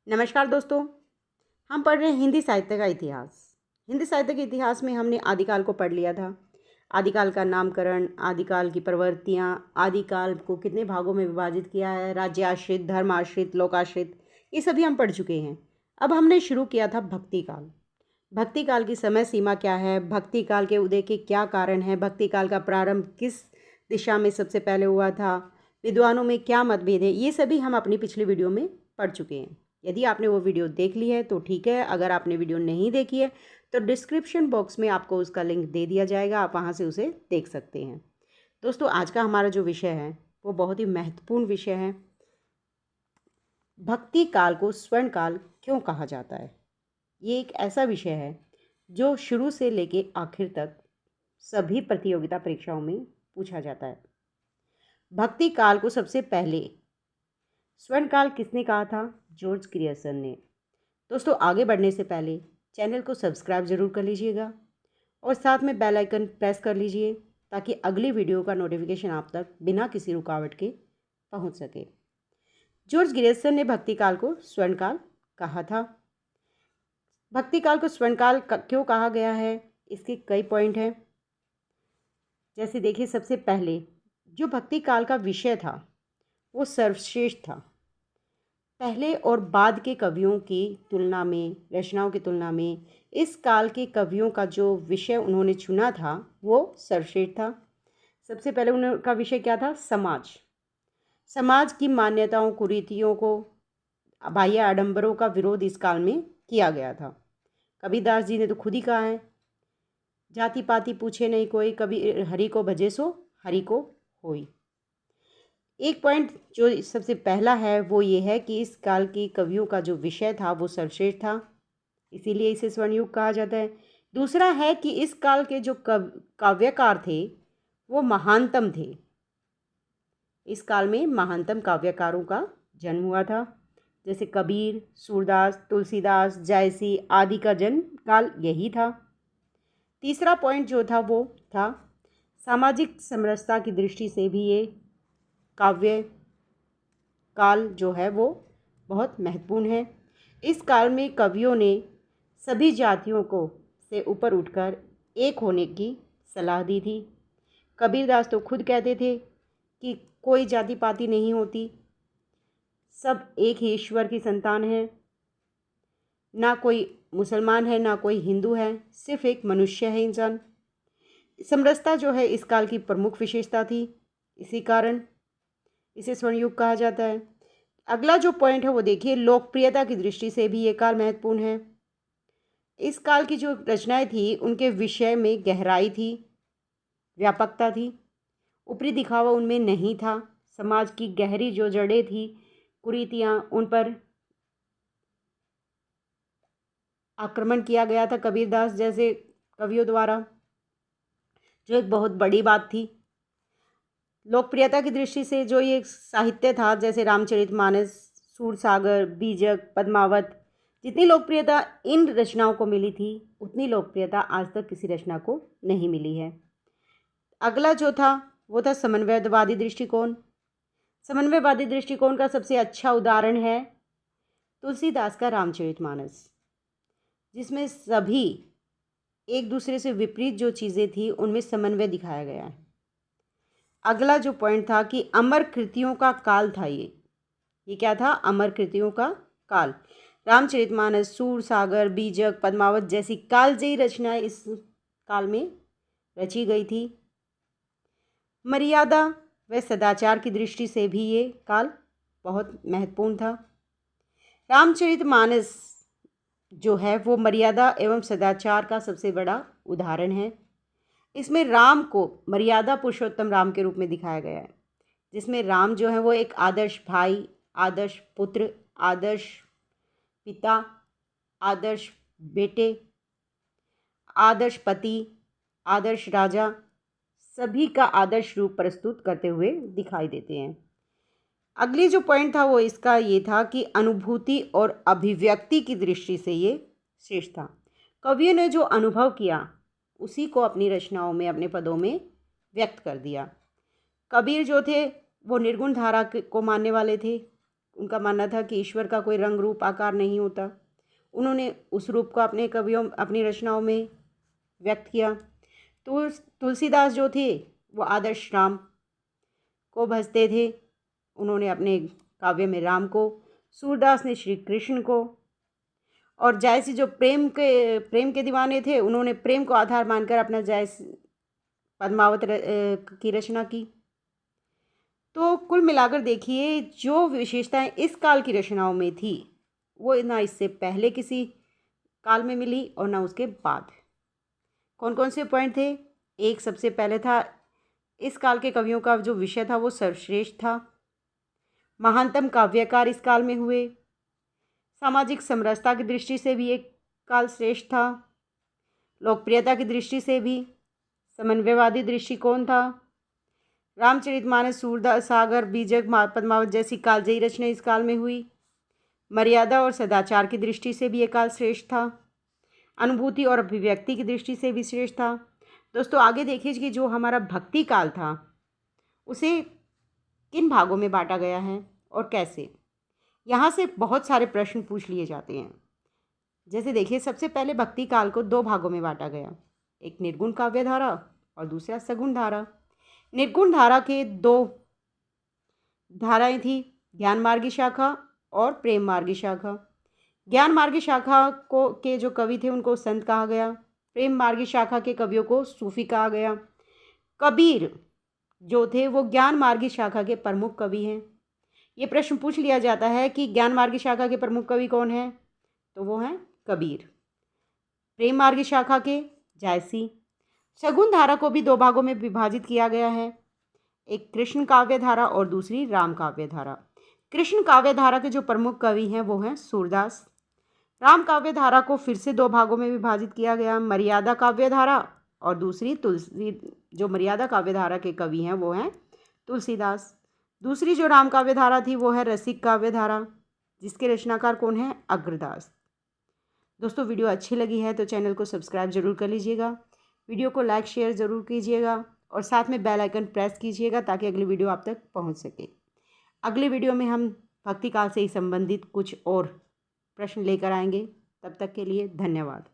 नमस्कार दोस्तों। हम पढ़ रहे हैं हिंदी साहित्य का इतिहास। हिंदी साहित्य के इतिहास में हमने आदिकाल को पढ़ लिया था। आदिकाल का नामकरण, आदिकाल की प्रवृत्तियाँ, आदिकाल को कितने भागों में विभाजित किया है, राज्य आश्रित, धर्म आश्रित, लोकाश्रित, ये सभी हम पढ़ चुके हैं। अब हमने शुरू किया था भक्ति काल। भक्ति काल की समय सीमा क्या है, भक्ति काल के उदय के क्या कारण हैं, भक्ति काल का प्रारंभ किस दिशा में सबसे पहले हुआ था, विद्वानों में क्या मतभेद है, ये सभी हम अपनी पिछली वीडियो में पढ़ चुके हैं। यदि आपने वो वीडियो देख ली है तो ठीक है, अगर आपने वीडियो नहीं देखी है तो डिस्क्रिप्शन बॉक्स में आपको उसका लिंक दे दिया जाएगा, आप वहाँ से उसे देख सकते हैं। दोस्तों, आज का हमारा जो विषय है वो बहुत ही महत्वपूर्ण विषय है। भक्ति काल को स्वर्ण काल क्यों कहा जाता है? ये एक ऐसा विषय है जो शुरू से लेके आखिर तक सभी प्रतियोगिता परीक्षाओं में पूछा जाता है। भक्ति काल को सबसे पहले स्वर्ण काल किसने कहा था? जॉर्ज ग्रियर्सन ने। दोस्तों, आगे बढ़ने से पहले चैनल को सब्सक्राइब ज़रूर कर लीजिएगा और साथ में बेल आइकन प्रेस कर लीजिए ताकि अगली वीडियो का नोटिफिकेशन आप तक बिना किसी रुकावट के पहुंच सके। जॉर्ज ग्रियर्सन ने भक्ति काल को स्वर्ण काल कहा था। भक्ति काल को स्वर्ण काल क्यों कहा गया है, इसके कई पॉइंट हैं। जैसे देखिए, सबसे पहले जो भक्ति काल का विषय था वो सर्वश्रेष्ठ था। पहले और बाद के कवियों की तुलना में, रचनाओं की तुलना में इस काल के कवियों का जो विषय उन्होंने चुना था वो सर्वश्रेष्ठ था। सबसे पहले उनका विषय क्या था? समाज। समाज की मान्यताओं, कुरीतियों को, बाह्य आडंबरों का विरोध इस काल में किया गया था। कबीरदास जी ने तो खुद ही कहा है, जाति पाति पूछे नहीं कोई, कभी हरि को भजे सो हरि को होई। एक पॉइंट जो सबसे पहला है वो ये है कि इस काल के कवियों का जो विषय था वो सर्वश्रेष्ठ था, इसीलिए इसे स्वर्णयुग कहा जाता है। दूसरा है कि इस काल के जो काव्यकार थे वो महानतम थे। इस काल में महानतम काव्यकारों का जन्म हुआ था, जैसे कबीर, सूरदास, तुलसीदास, जायसी आदि का जन्म काल यही था। तीसरा पॉइंट जो था वो था सामाजिक समरसता की दृष्टि से भी ये काव्य काल जो है वो बहुत महत्वपूर्ण है। इस काल में कवियों ने सभी जातियों को से ऊपर उठकर एक होने की सलाह दी थी। कबीरदास तो खुद कहते थे कि कोई जाति पाति नहीं होती, सब एक ही ईश्वर की संतान है, ना कोई मुसलमान है ना कोई हिंदू है, सिर्फ एक मनुष्य है इंसान। समरसता जो है इस काल की प्रमुख विशेषता थी, इसी कारण इसे स्वर्णयुग कहा जाता है। अगला जो पॉइंट है वो देखिए, लोकप्रियता की दृष्टि से भी ये काल महत्वपूर्ण है। इस काल की जो रचनाएं थी उनके विषय में गहराई थी, व्यापकता थी, ऊपरी दिखावा उनमें नहीं था। समाज की गहरी जो जड़ें थी, कुरीतियाँ, उन पर आक्रमण किया गया था कबीरदास जैसे कवियों द्वारा, जो एक बहुत बड़ी बात थी। लोकप्रियता की दृष्टि से जो ये साहित्य था, जैसे रामचरितमानस, सूरसागर, बीजक, पद्मावत, जितनी लोकप्रियता इन रचनाओं को मिली थी उतनी लोकप्रियता आज तक किसी रचना को नहीं मिली है। अगला जो था वो था समन्वयवादी दृष्टिकोण। समन्वयवादी दृष्टिकोण का सबसे अच्छा उदाहरण है तुलसीदास का रामचरितमानस, जिसमें सभी एक दूसरे से विपरीत जो चीज़ें थी उनमें समन्वय दिखाया गया है। अगला जो पॉइंट था कि अमर कृतियों का काल था ये क्या था? अमर कृतियों का काल। रामचरितमानस, सूरसागर, बीजक, पद्मावत जैसी कालजयी रचनाएं इस काल में रची गई थी। मर्यादा व सदाचार की दृष्टि से भी ये काल बहुत महत्वपूर्ण था। रामचरितमानस जो है वो मर्यादा एवं सदाचार का सबसे बड़ा उदाहरण है। इसमें राम को मर्यादा पुरुषोत्तम राम के रूप में दिखाया गया है, जिसमें राम जो है वो एक आदर्श भाई, आदर्श पुत्र, आदर्श पिता, आदर्श बेटे, आदर्श पति, आदर्श राजा, सभी का आदर्श रूप प्रस्तुत करते हुए दिखाई देते हैं। अगली जो पॉइंट था वो इसका ये था कि अनुभूति और अभिव्यक्ति की दृष्टि से ये श्रेष्ठ था। कवियों ने जो अनुभव किया उसी को अपनी रचनाओं में, अपने पदों में व्यक्त कर दिया। कबीर जो थे वो निर्गुण धारा को मानने वाले थे, उनका मानना था कि ईश्वर का कोई रंग रूप आकार नहीं होता। उन्होंने उस रूप को अपने कवियों अपनी रचनाओं में व्यक्त किया। तो तुलसीदास जो थे वो आदर्श राम को भजते थे। उन्होंने अपने काव्य में राम को, सूरदास ने श्री कृष्ण को, और जायसी जो प्रेम के दीवाने थे उन्होंने प्रेम को आधार मानकर अपना पद्मावत की रचना की। तो कुल मिलाकर देखिए जो विशेषताएं इस काल की रचनाओं में थी वो ना इससे पहले किसी काल में मिली और ना उसके बाद। कौन कौन से पॉइंट थे? एक सबसे पहले था इस काल के कवियों का जो विषय था वो सर्वश्रेष्ठ था। महानतम काव्यकार इस काल में हुए। सामाजिक समरसता की दृष्टि से भी एक काल श्रेष्ठ था। लोकप्रियता की दृष्टि से भी समन्वयवादी दृष्टिकोण था। रामचरितमानस, सूरदास, सागर, बीजक, पद्मावत जैसी कालजयी रचना इस काल में हुई। मर्यादा और सदाचार की दृष्टि से भी ये काल श्रेष्ठ था। अनुभूति और अभिव्यक्ति की दृष्टि से भी श्रेष्ठ था। दोस्तों आगे देखिए कि जो हमारा भक्ति काल था उसे किन भागों में बांटा गया है और कैसे। यहाँ से बहुत सारे प्रश्न पूछ लिए जाते हैं। जैसे देखिए सबसे पहले भक्ति काल को दो भागों में बांटा गया, एक निर्गुण काव्य धारा और दूसरा सगुण धारा। निर्गुण धारा के दो धाराएं थी, ज्ञान मार्गी शाखा और प्रेम मार्गी शाखा। ज्ञान मार्गी शाखा को के जो कवि थे उनको संत कहा गया। प्रेम मार्गी शाखा के कवियों को सूफी कहा गया। कबीर जो थे वो ज्ञान मार्गी शाखा के प्रमुख कवि हैं। ये प्रश्न पूछ लिया जाता है कि ज्ञान मार्गी शाखा के प्रमुख कवि कौन हैं, तो वो हैं कबीर। प्रेम मार्गी शाखा के जायसी। सगुण धारा को भी दो भागों में विभाजित किया गया है, एक कृष्ण काव्य धारा और दूसरी राम काव्य धारा। कृष्ण काव्य धारा के जो प्रमुख कवि हैं वो हैं सूरदास। राम काव्य धारा को फिर से दो भागों में विभाजित किया गया, मर्यादा काव्य धारा और दूसरी तुलसी। जो मर्यादा काव्य धारा के कवि हैं वो हैं तुलसीदास। दूसरी जो राम काव्य धारा थी वो है रसिक काव्य धारा, जिसके रचनाकार कौन है? अग्रदास। दोस्तों वीडियो अच्छी लगी है तो चैनल को सब्सक्राइब जरूर कर लीजिएगा, वीडियो को लाइक शेयर ज़रूर कीजिएगा और साथ में बेल आइकन प्रेस कीजिएगा ताकि अगली वीडियो आप तक पहुंच सके। अगली वीडियो में हम भक्ति काल से ही संबंधित कुछ और प्रश्न लेकर आएंगे। तब तक के लिए धन्यवाद।